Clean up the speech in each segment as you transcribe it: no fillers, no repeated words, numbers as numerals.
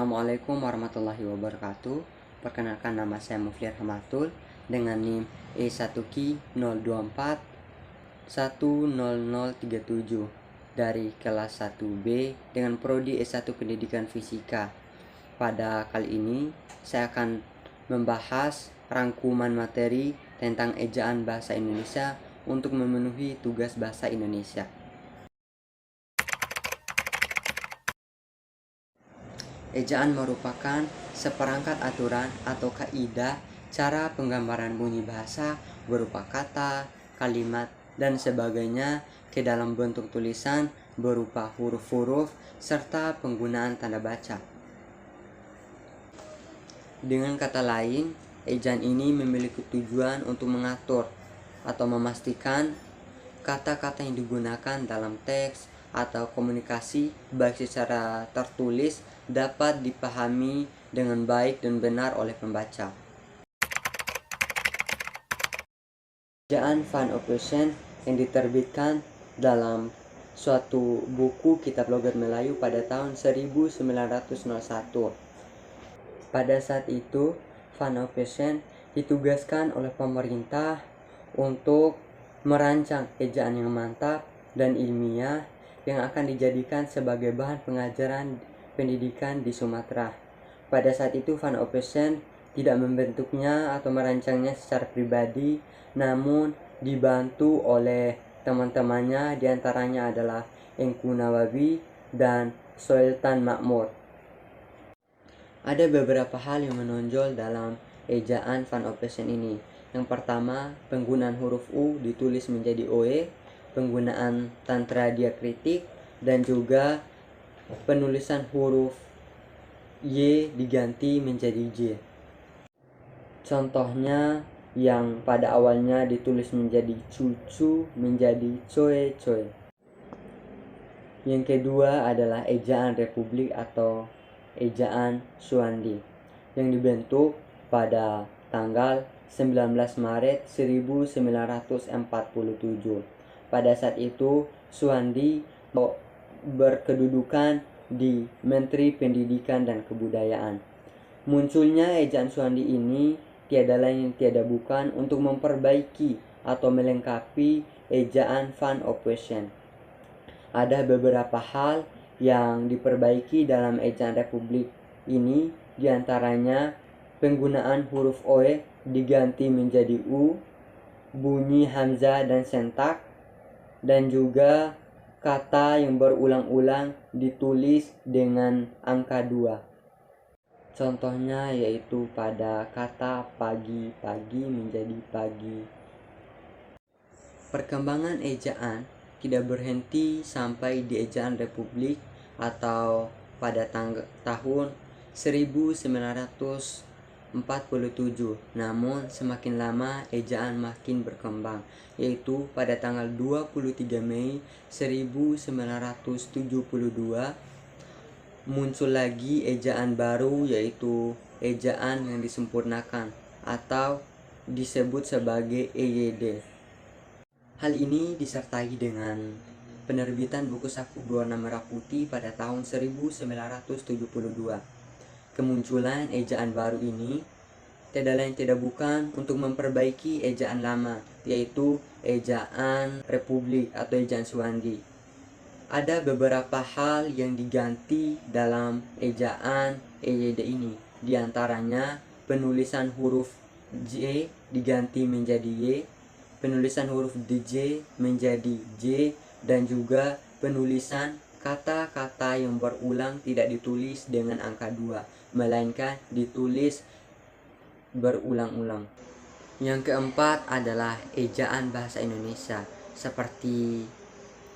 Assalamualaikum warahmatullahi wabarakatuh. Perkenalkan, nama saya Mufliar Hamatul dengan NIM E1Ki024 10037 dari kelas 1B dengan prodi S1 Pendidikan Fisika. Pada kali ini saya akan membahas rangkuman materi tentang ejaan bahasa Indonesia untuk memenuhi tugas bahasa Indonesia. Ejaan merupakan seperangkat aturan atau kaidah cara penggambaran bunyi bahasa berupa kata, kalimat, dan sebagainya ke dalam bentuk tulisan berupa huruf-huruf serta penggunaan tanda baca. Dengan kata lain, ejaan ini memiliki tujuan untuk mengatur atau memastikan kata-kata yang digunakan dalam teks atau komunikasi baik secara tertulis dapat dipahami dengan baik dan benar oleh pembaca. Ejaan Van Ophuijsen yang diterbitkan dalam suatu buku kitab logat Melayu pada tahun 1901. Pada saat itu, Van Ophuijsen ditugaskan oleh pemerintah untuk merancang ejaan yang mantap dan ilmiah yang akan dijadikan sebagai bahan pengajaran pendidikan di Sumatera. Pada saat itu Van Ophuijsen tidak membentuknya atau merancangnya secara pribadi, namun dibantu oleh teman-temannya, diantaranya adalah Engku Nawawi dan Sultan Makmur. Ada beberapa hal yang menonjol dalam ejaan Van Ophuijsen ini. Yang pertama, penggunaan huruf U ditulis menjadi OE, penggunaan tantra diakritik, dan juga penulisan huruf Y diganti menjadi J. Contohnya yang pada awalnya ditulis menjadi cucu menjadi coe-coe. Yang kedua adalah ejaan Republik atau ejaan Suwandi yang dibentuk pada tanggal 19 Maret 1947. Pada saat itu Suwandi berkedudukan di Menteri Pendidikan dan Kebudayaan. Munculnya ejaan Suwandi ini tiada lain tiada bukan untuk memperbaiki atau melengkapi ejaan Van Ophuijsen. Ada beberapa hal yang diperbaiki dalam ejaan Republik ini, diantaranya penggunaan huruf OE diganti menjadi U, bunyi hamzah dan sentak, dan juga kata yang berulang-ulang ditulis dengan angka 2. Contohnya yaitu pada kata pagi-pagi menjadi pagi. Perkembangan ejaan tidak berhenti sampai di ejaan Republik atau pada tahun 1947. Namun semakin lama ejaan makin berkembang, yaitu pada tanggal 23 Mei 1972 muncul lagi ejaan baru, yaitu ejaan yang disempurnakan atau disebut sebagai EYD. Hal ini disertai dengan penerbitan buku saku berwarna merah putih pada tahun 1972. Kemunculan ejaan baru ini tidak lain tidak bukan untuk memperbaiki ejaan lama, yaitu ejaan Republik atau ejaan Suwandi. Ada beberapa hal yang diganti dalam ejaan EYD ini, diantaranya penulisan huruf J diganti menjadi Y, penulisan huruf DJ menjadi J, dan juga penulisan kata-kata yang berulang tidak ditulis dengan angka 2, melainkan ditulis berulang-ulang. Yang keempat adalah ejaan bahasa Indonesia. Seperti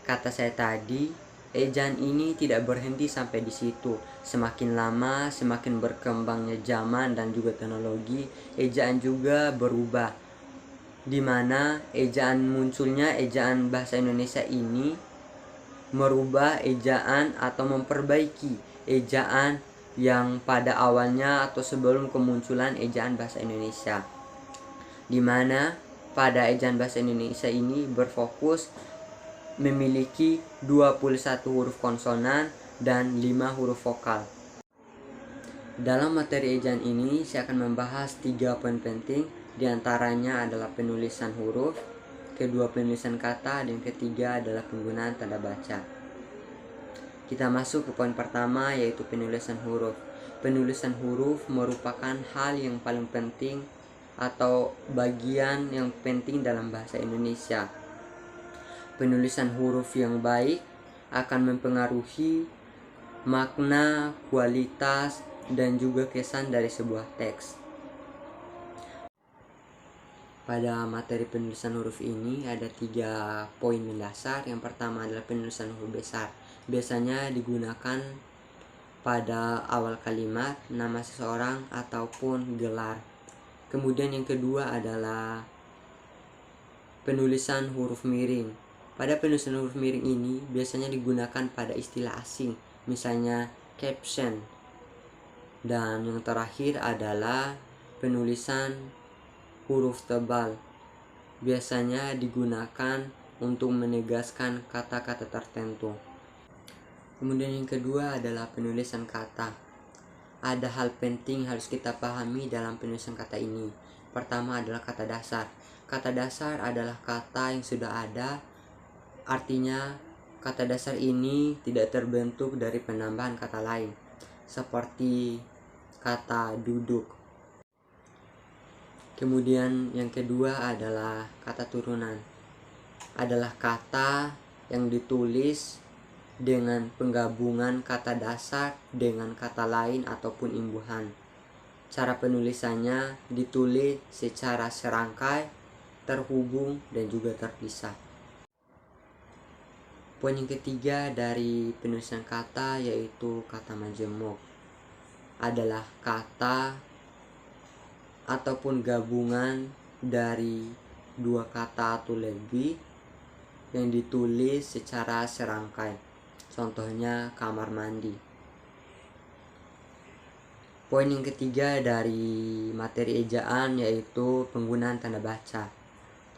kata saya tadi, ejaan ini tidak berhenti sampai di situ. Semakin lama, semakin berkembangnya zaman dan juga teknologi, ejaan juga berubah. Di mana munculnya ejaan bahasa Indonesia ini merubah ejaan atau memperbaiki ejaan yang pada awalnya atau sebelum kemunculan ejaan bahasa Indonesia, di mana pada ejaan bahasa Indonesia ini berfokus memiliki 21 huruf konsonan dan 5 huruf vokal. Dalam materi ejaan ini, saya akan membahas 3 poin penting, diantaranya adalah penulisan huruf, kedua penulisan kata, dan ketiga adalah penggunaan tanda baca. Kita masuk ke poin pertama, yaitu penulisan huruf. Penulisan huruf merupakan hal yang paling penting atau bagian yang penting dalam bahasa Indonesia. Penulisan huruf yang baik akan mempengaruhi makna, kualitas, dan juga kesan dari sebuah teks. Pada materi penulisan huruf ini ada 3 poin mendasar. Yang pertama adalah penulisan huruf besar. Biasanya digunakan pada awal kalimat, nama seseorang, ataupun gelar. Kemudian yang kedua adalah penulisan huruf miring. Pada penulisan huruf miring ini biasanya digunakan pada istilah asing, misalnya caption. Dan yang terakhir adalah penulisan huruf tebal. Biasanya digunakan untuk menegaskan kata-kata tertentu. Kemudian yang kedua adalah penulisan kata. Ada hal penting harus kita pahami dalam penulisan kata ini. Pertama adalah kata dasar. Kata dasar adalah kata yang sudah ada. Artinya kata dasar ini tidak terbentuk dari penambahan kata lain, seperti kata duduk. Kemudian yang kedua adalah kata turunan. Adalah kata yang ditulis dengan penggabungan kata dasar dengan kata lain ataupun imbuhan. Cara penulisannya ditulis secara serangkai, terhubung, dan juga terpisah. Poin yang ketiga dari penulisan kata yaitu kata majemuk. Adalah kata ataupun gabungan dari 2 kata atau lebih yang ditulis secara serangkai. Contohnya kamar mandi. Poin yang ketiga dari materi ejaan yaitu penggunaan tanda baca.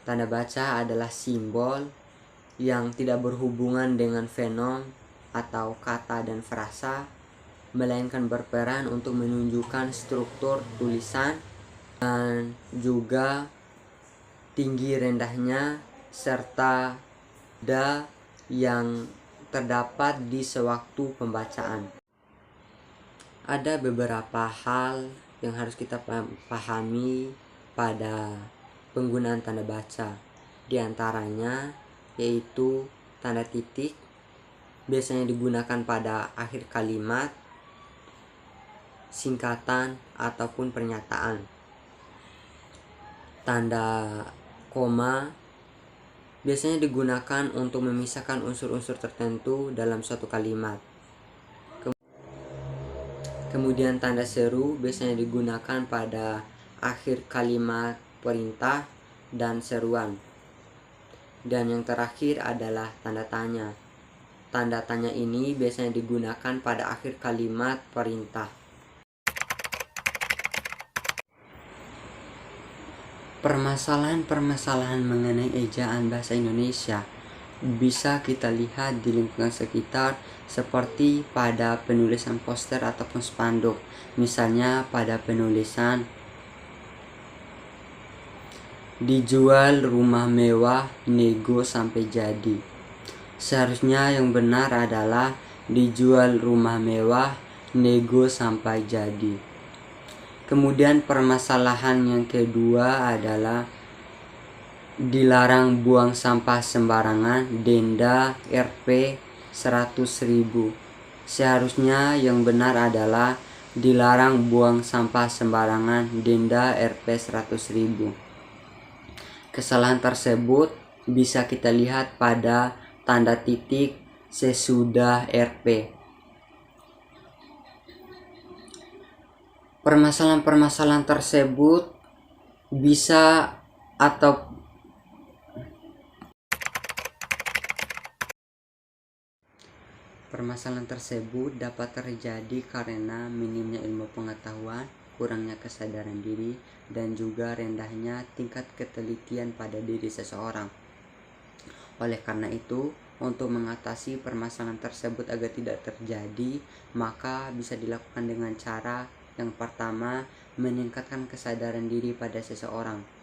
Tanda baca adalah simbol yang tidak berhubungan dengan fenom atau kata dan frasa, melainkan berperan untuk menunjukkan struktur tulisan dan juga tinggi rendahnya serta nada yang terdapat di sewaktu pembacaan. Ada beberapa hal yang harus kita pahami pada penggunaan tanda baca. Di antaranya yaitu tanda titik, biasanya digunakan pada akhir kalimat, singkatan, ataupun pernyataan. Tanda koma biasanya digunakan untuk memisahkan unsur-unsur tertentu dalam suatu kalimat. Kemudian tanda seru biasanya digunakan pada akhir kalimat perintah dan seruan. Dan yang terakhir adalah tanda tanya. Tanda tanya ini biasanya digunakan pada akhir kalimat perintah. Permasalahan-permasalahan mengenai ejaan bahasa Indonesia bisa kita lihat di lingkungan sekitar, seperti pada penulisan poster ataupun spanduk. Misalnya pada penulisan dijual rumah mewah, nego sampai jadi. Seharusnya yang benar adalah dijual rumah mewah, nego sampai jadi. Kemudian permasalahan yang kedua adalah dilarang buang sampah sembarangan, denda Rp 100.000. Seharusnya yang benar adalah dilarang buang sampah sembarangan, denda Rp 100.000. Kesalahan tersebut bisa kita lihat pada tanda titik sesudah Rp. Permasalahan-permasalahan tersebut bisa atau permasalahan tersebut dapat terjadi karena minimnya ilmu pengetahuan, kurangnya kesadaran diri, dan juga rendahnya tingkat ketelitian pada diri seseorang. Oleh karena itu, untuk mengatasi permasalahan tersebut agar tidak terjadi, maka bisa dilakukan dengan cara Yang pertama, meningkatkan kesadaran diri pada seseorang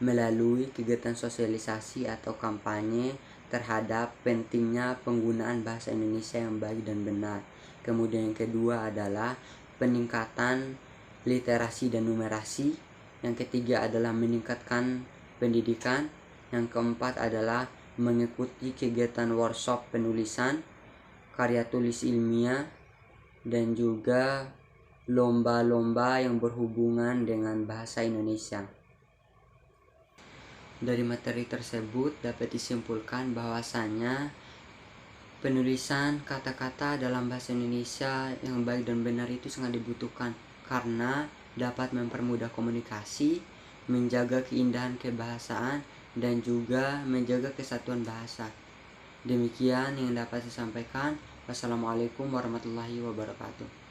melalui kegiatan sosialisasi atau kampanye terhadap pentingnya penggunaan bahasa Indonesia yang baik dan benar. Kemudian yang kedua adalah peningkatan literasi dan numerasi. Yang ketiga adalah meningkatkan pendidikan. Yang keempat adalah mengikuti kegiatan workshop penulisan, karya tulis ilmiah, dan juga lomba-lomba yang berhubungan dengan bahasa Indonesia. Dari materi tersebut dapat disimpulkan bahwasanya penulisan kata-kata dalam bahasa Indonesia yang baik dan benar itu sangat dibutuhkan karena dapat mempermudah komunikasi, menjaga keindahan kebahasaan, dan juga menjaga kesatuan bahasa. Demikian yang dapat saya sampaikan. Wassalamualaikum warahmatullahi wabarakatuh.